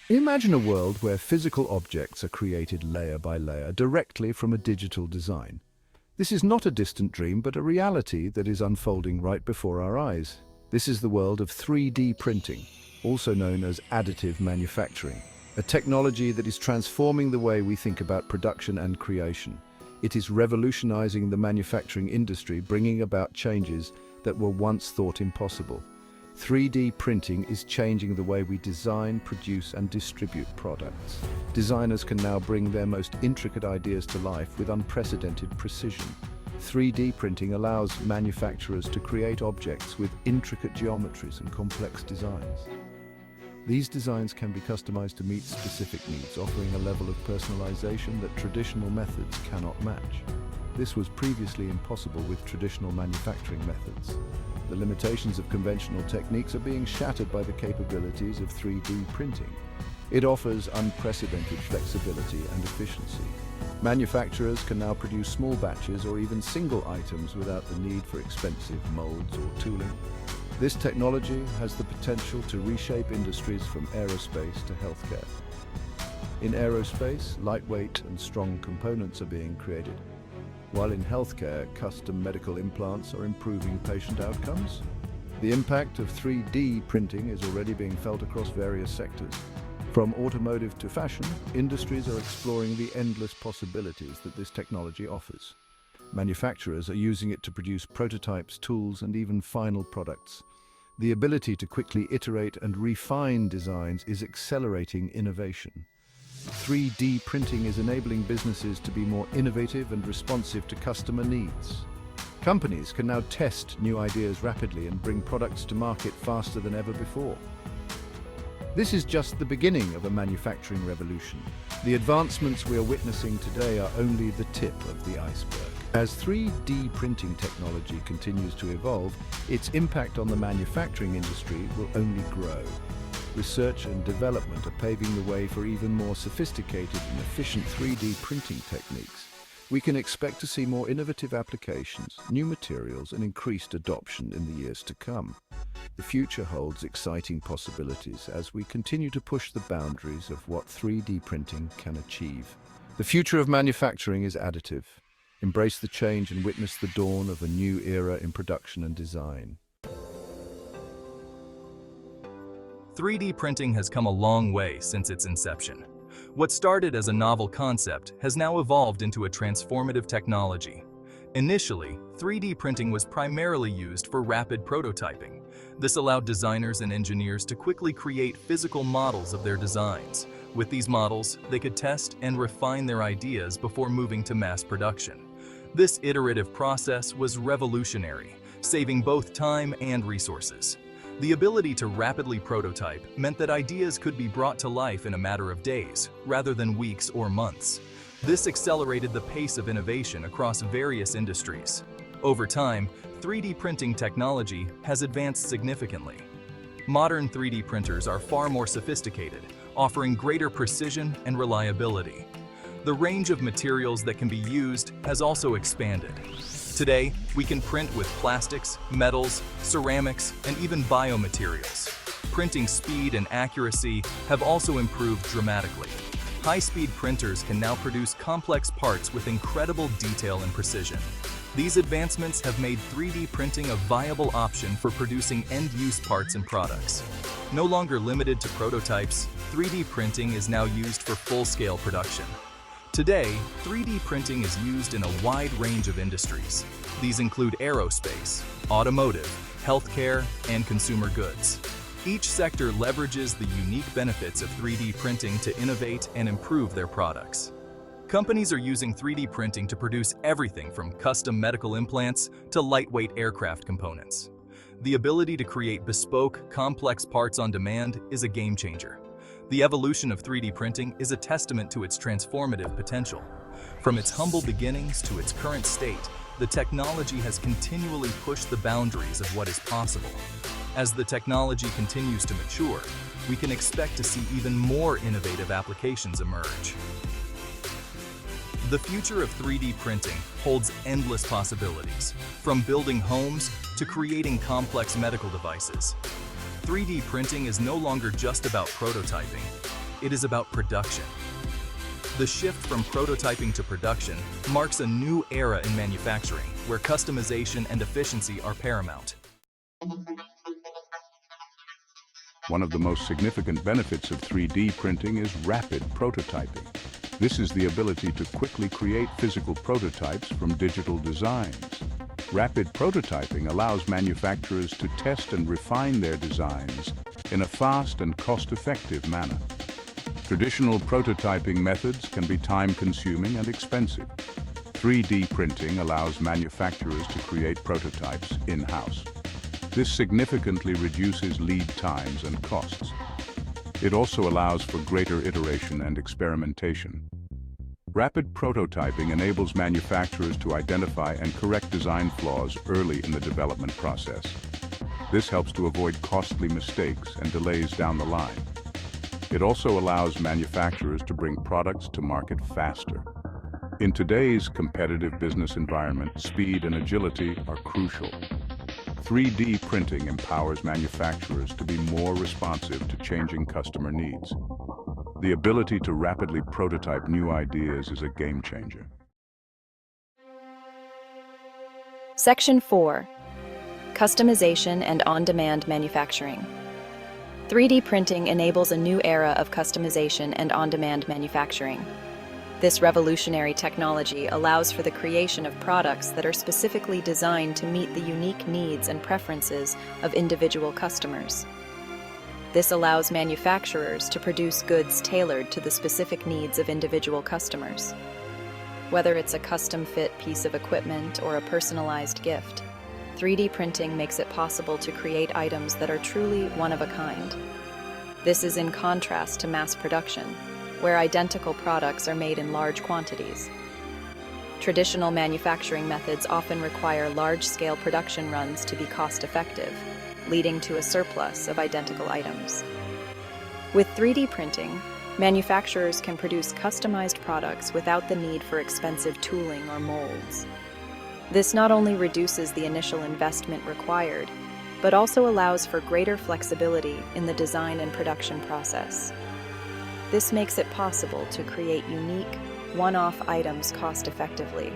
Imagine a world where physical objects are created layer by layer directly from a digital design. This is not a distant dream, but a reality that is unfolding right before our eyes. This is the world of 3D printing, also known as additive manufacturing, a technology that is transforming the way we think about production and creation. It is revolutionizing the manufacturing industry, bringing about changes that were once thought impossible. 3D printing is changing the way we design, produce, and distribute products. Designers can now bring their most intricate ideas to life with unprecedented precision. 3D printing allows manufacturers to create objects with intricate geometries and complex designs. These designs can be customized to meet specific needs, offering a level of personalization that traditional methods cannot match. This was previously impossible with traditional manufacturing methods. The limitations of conventional techniques are being shattered by the capabilities of 3D printing. It offers unprecedented flexibility and efficiency. Manufacturers can now produce small batches or even single items without the need for expensive molds or tooling. This technology has the potential to reshape industries from aerospace to healthcare. In aerospace, lightweight and strong components are being created, while in healthcare, custom medical implants are improving patient outcomes. The impact of 3D printing is already being felt across various sectors. From automotive to fashion, industries are exploring the endless possibilities that this technology offers. Manufacturers are using it to produce prototypes, tools, and even final products. The ability to quickly iterate and refine designs is accelerating innovation. 3D printing is enabling businesses to be more innovative and responsive to customer needs. Companies can now test new ideas rapidly and bring products to market faster than ever before. This is just the beginning of a manufacturing revolution. The advancements we are witnessing today are only the tip of the iceberg. As 3D printing technology continues to evolve, its impact on the manufacturing industry will only grow. Research and development are paving the way for even more sophisticated and efficient 3D printing techniques. We can expect to see more innovative applications, new materials, and increased adoption in the years to come. The future holds exciting possibilities as we continue to push the boundaries of what 3D printing can achieve. The future of manufacturing is additive. Embrace the change and witness the dawn of a new era in production and design. 3D printing has come a long way since its inception. What started as a novel concept has now evolved into a transformative technology. Initially, 3D printing was primarily used for rapid prototyping. This allowed designers and engineers to quickly create physical models of their designs. With these models, they could test and refine their ideas before moving to mass production. This iterative process was revolutionary, saving both time and resources. The ability to rapidly prototype meant that ideas could be brought to life in a matter of days, rather than weeks or months. This accelerated the pace of innovation across various industries. Over time, 3D printing technology has advanced significantly. Modern 3D printers are far more sophisticated, offering greater precision and reliability. The range of materials that can be used has also expanded. Today, we can print with plastics, metals, ceramics, and even biomaterials. Printing speed and accuracy have also improved dramatically. High-speed printers can now produce complex parts with incredible detail and precision. These advancements have made 3D printing a viable option for producing end-use parts and products. No longer limited to prototypes, 3D printing is now used for full-scale production. Today, 3D printing is used in a wide range of industries. These include aerospace, automotive, healthcare, and consumer goods. Each sector leverages the unique benefits of 3D printing to innovate and improve their products. Companies are using 3D printing to produce everything from custom medical implants to lightweight aircraft components. The ability to create bespoke, complex parts on demand is a game changer. The evolution of 3D printing is a testament to its transformative potential. From its humble beginnings to its current state, the technology has continually pushed the boundaries of what is possible. As the technology continues to mature, we can expect to see even more innovative applications emerge. The future of 3D printing holds endless possibilities, from building homes to creating complex medical devices. 3D printing is no longer just about prototyping. it is about production. The shift from prototyping to production marks a new era in manufacturing, where customization and efficiency are paramount. One of the most significant benefits of 3D printing is rapid prototyping. This is the ability to quickly create physical prototypes from digital designs. Rapid prototyping allows manufacturers to test and refine their designs in a fast and cost-effective manner. Traditional prototyping methods can be time-consuming and expensive. 3D printing allows manufacturers to create prototypes in-house. This significantly reduces lead times and costs. It also allows for greater iteration and experimentation. Rapid prototyping enables manufacturers to identify and correct design flaws early in the development process. This helps to avoid costly mistakes and delays down the line. It also allows manufacturers to bring products to market faster. In today's competitive business environment, speed and agility are crucial. 3D printing empowers manufacturers to be more responsive to changing customer needs. The ability to rapidly prototype new ideas is a game changer. Section 4. Customization and on-demand manufacturing. 3D printing enables a new era of customization and on-demand manufacturing. This revolutionary technology allows for the creation of products that are specifically designed to meet the unique needs and preferences of individual customers. This allows manufacturers to produce goods tailored to the specific needs of individual customers. Whether it's a custom-fit piece of equipment or a personalized gift, 3D printing makes it possible to create items that are truly one of a kind. This is in contrast to mass production, where identical products are made in large quantities. Traditional manufacturing methods often require large-scale production runs to be cost-effective, leading to a surplus of identical items. With 3D printing, manufacturers can produce customized products without the need for expensive tooling or molds. This not only reduces the initial investment required, but also allows for greater flexibility in the design and production process. This makes it possible to create unique, one-off items cost-effectively.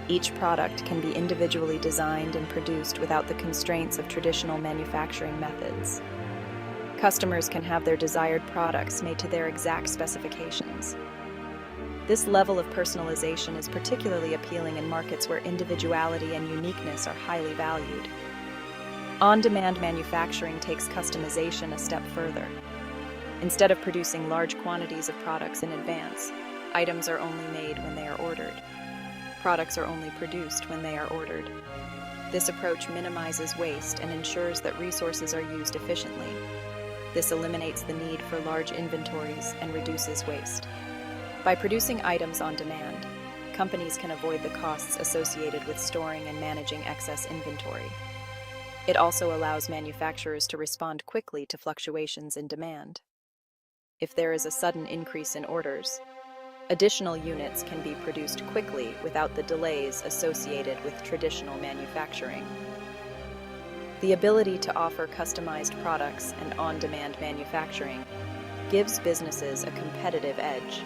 Each product can be individually designed and produced without the constraints of traditional manufacturing methods. Customers can have their desired products made to their exact specifications. This level of personalization is particularly appealing in markets where individuality and uniqueness are highly valued. On-demand manufacturing takes customization a step further. Instead of producing large quantities of products in advance, items are only made when they are ordered. Products are only produced when they are ordered. This approach minimizes waste and ensures that resources are used efficiently. This eliminates the need for large inventories and reduces waste. By producing items on demand, companies can avoid the costs associated with storing and managing excess inventory. It also allows manufacturers to respond quickly to fluctuations in demand. If there is a sudden increase in orders, additional units can be produced quickly without the delays associated with traditional manufacturing. The ability to offer customized products and on-demand manufacturing gives businesses a competitive edge.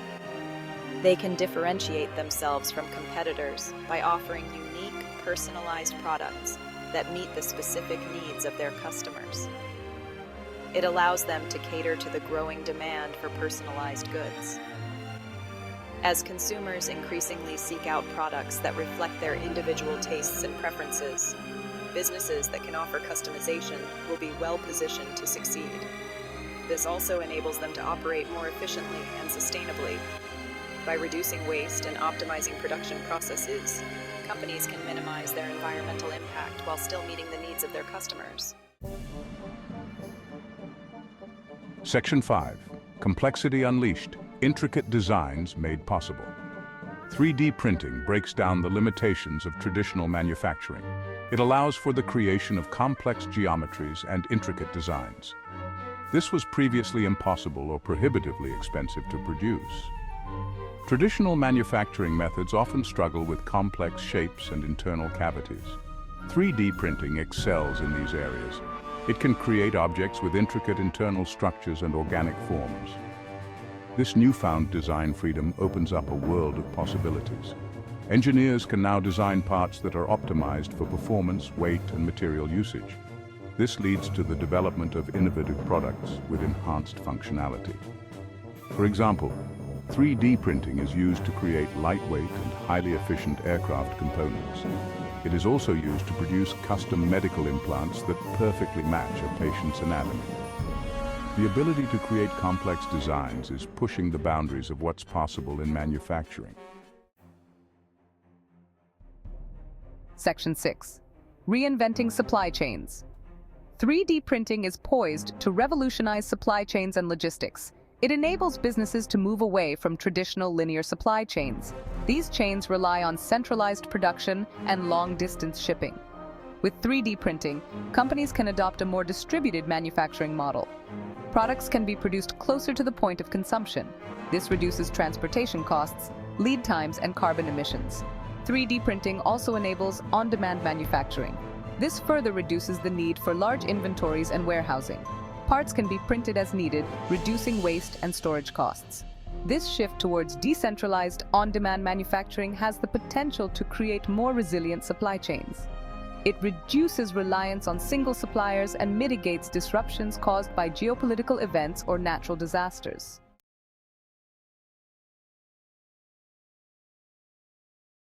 They can differentiate themselves from competitors by offering unique, personalized products that meet the specific needs of their customers. It allows them to cater to the growing demand for personalized goods. As consumers increasingly seek out products that reflect their individual tastes and preferences, businesses that can offer customization will be well-positioned to succeed. This also enables them to operate more efficiently and sustainably. By reducing waste and optimizing production processes, companies can minimize their environmental impact while still meeting the needs of their customers. Section 5. Complexity Unleashed. Intricate designs made possible. 3D printing breaks down the limitations of traditional manufacturing. It allows for the creation of complex geometries and intricate designs. This was previously impossible or prohibitively expensive to produce. Traditional manufacturing methods often struggle with complex shapes and internal cavities. 3D printing excels in these areas. It can create objects with intricate internal structures and organic forms. This newfound design freedom opens up a world of possibilities. Engineers can now design parts that are optimized for performance, weight, and material usage. This leads to the development of innovative products with enhanced functionality. For example, 3D printing is used to create lightweight and highly efficient aircraft components. It is also used to produce custom medical implants that perfectly match a patient's anatomy. The ability to create complex designs is pushing the boundaries of what's possible in manufacturing. Section 6. Reinventing supply chains. 3D printing is poised to revolutionize supply chains and logistics. It enables businesses to move away from traditional linear supply chains. These chains rely on centralized production and long-distance shipping. With 3D printing, companies can adopt a more distributed manufacturing model. Products can be produced closer to the point of consumption. This reduces transportation costs, lead times, and carbon emissions. 3D printing also enables on-demand manufacturing. This further reduces the need for large inventories and warehousing. Parts can be printed as needed, reducing waste and storage costs. This shift towards decentralized, on-demand manufacturing has the potential to create more resilient supply chains. It reduces reliance on single suppliers and mitigates disruptions caused by geopolitical events or natural disasters.